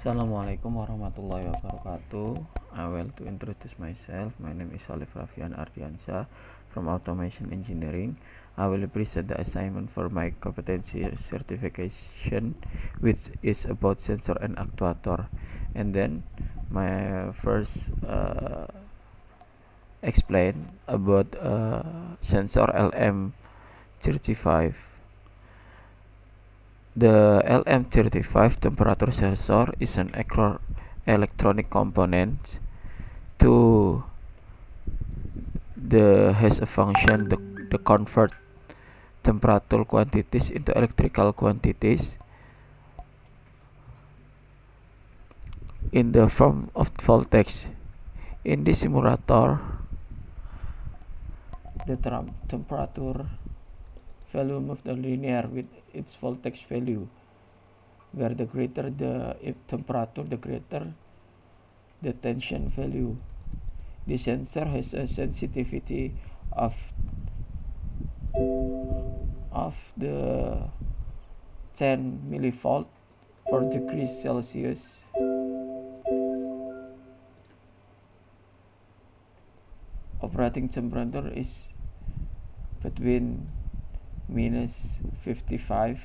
Assalamualaikum warahmatullahi wabarakatuh. I will to introduce myself. My name is Salif Rafian Ardiansyah from Automation Engineering. I will present the assignment for my competency certification, which is about sensor and actuator. And then my first explain about sensor LM35. The LM35 temperature sensor is an electronic component has a function to convert temperature quantities into electrical quantities in the form of voltage. In this simulator, the temperature value moves the linear with its voltage value, where the greater the temperature, the greater the tension value. The sensor has a sensitivity of the 10 millivolt per degree Celsius. Operating temperature is between minus 55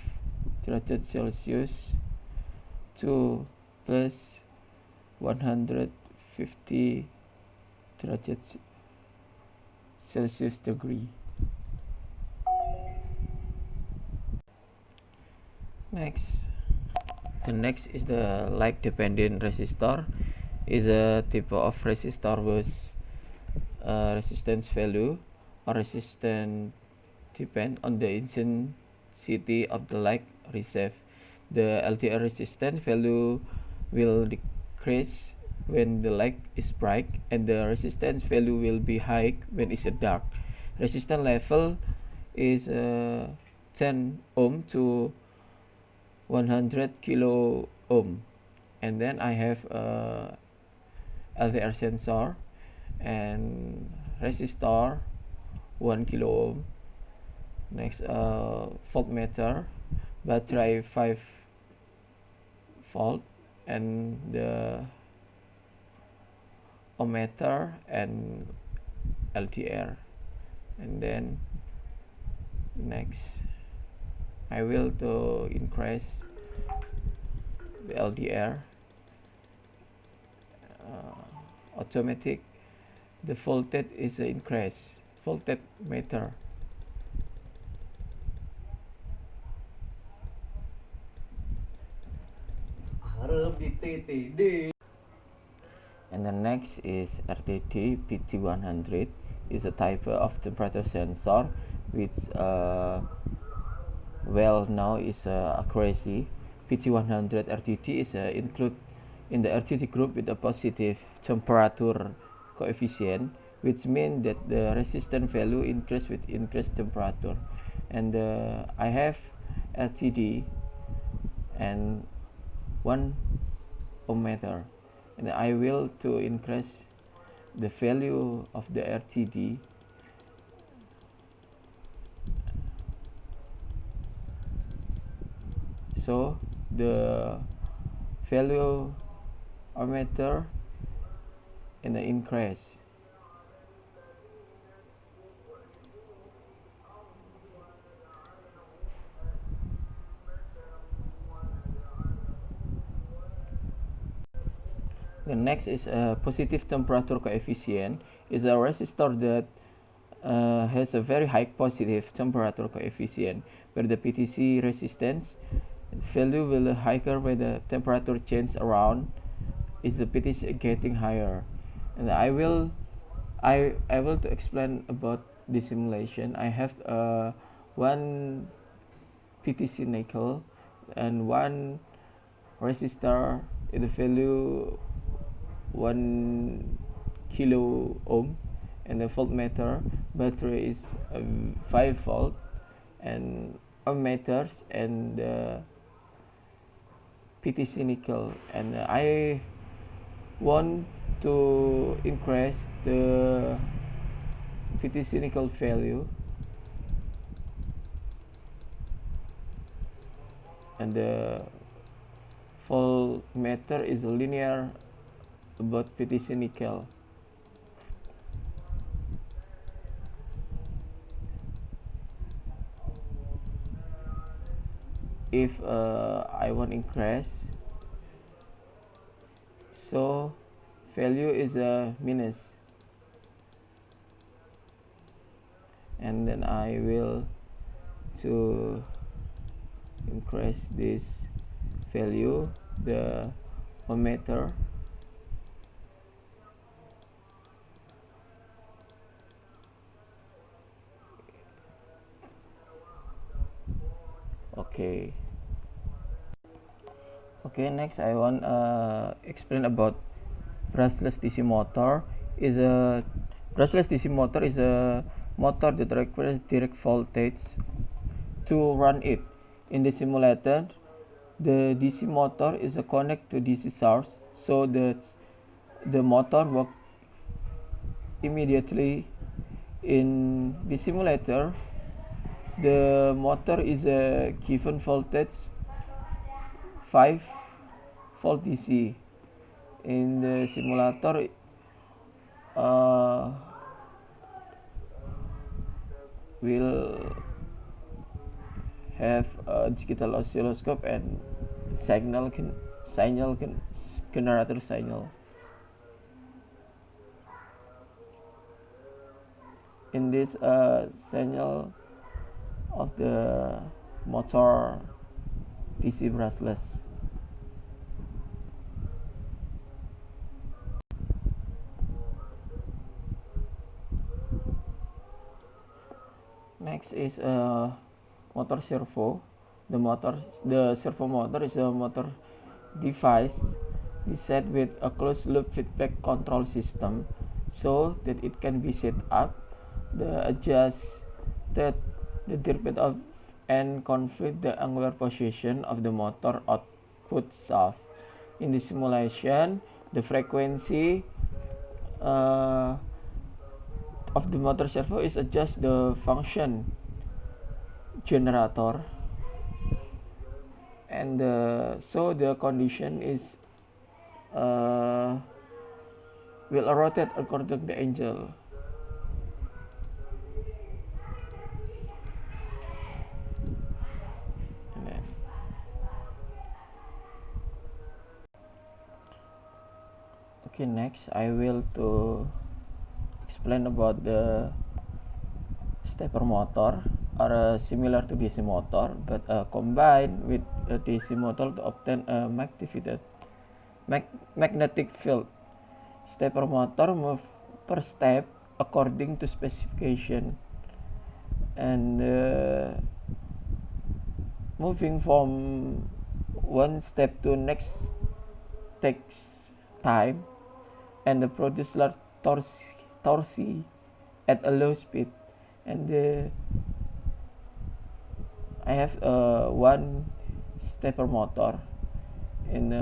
derajat Celsius to plus 150 derajat Celsius degree. The next is the light dependent resistor. Is a type of resistor with resistance value or resistance depend on the intensity of the light received. The LDR resistance value will decrease when the light is bright, and the resistance value will be high when it's dark. Resistance level is 10 ohm to 100 kilo ohm. And then I have a LDR sensor and resistor 1 kilo ohm. Next, voltmeter, battery 5 volt, and the ohmmeter and LDR. And then next, I will to increase the LDR automatic. The voltage is increase voltage meter. And the next is RTD PT100 is a type of temperature sensor which well now is accuracy. PT100 RTD is included in the RTD group with a positive temperature coefficient, which means that the resistance value increase with increased temperature. And I have LTD and 1 ohmmeter, and I will to increase the value of the RTD so the value ohmmeter in the increase. The next is a positive temperature coefficient. Is a resistor that has a very high positive temperature coefficient, where the PTC resistance value will higher when the temperature change around is the PTC getting higher. And I will to explain about the simulation. I have one PTC nickel and one resistor in the value 1 kilo ohm, and the voltmeter battery is 5 volt, and ohmmeters and PTC nickel. And I want to increase the PTC nickel value and the full meter is linear about PTC nickel. If I want increase, so value is a minus, and then I will to increase this value, the ohmmeter. Okay. Next I want explain about brushless DC motor. Brushless DC motor is a motor that requires direct voltage to run it. In the simulator, the DC motor is a connect to DC source, so that the motor works immediately. In the simulator, the motor is a given voltage 5 volt DC. In the simulator, will have a digital oscilloscope and generator signal. In this signal of the motor DC brushless. Next is a motor servo. The servo motor is a motor device designed with a closed loop feedback control system, so that it can be set up, adjusted the direction of and configure the angular position of the motor output shaft. In the simulation, the frequency of the motor servo is adjust the function generator, and so the condition is will rotate according to the angle. Okay, next I will to explain about the stepper motor, are similar to DC motor, but combined with a DC motor to obtain a magnetic field. Stepper motor move per step according to specification, and moving from one step to next takes time, and the produce large torque at a low speed. And I have one stepper motor in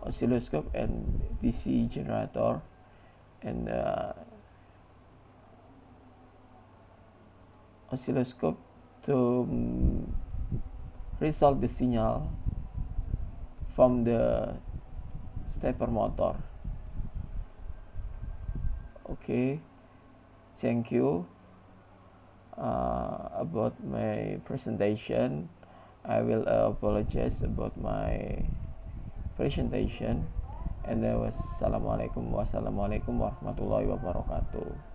oscilloscope and DC generator, and oscilloscope to result the signal from the stepper motor. Okay, thank you about my presentation. I will apologize about my presentation, and wassalamualaikum warahmatullahi wabarakatuh.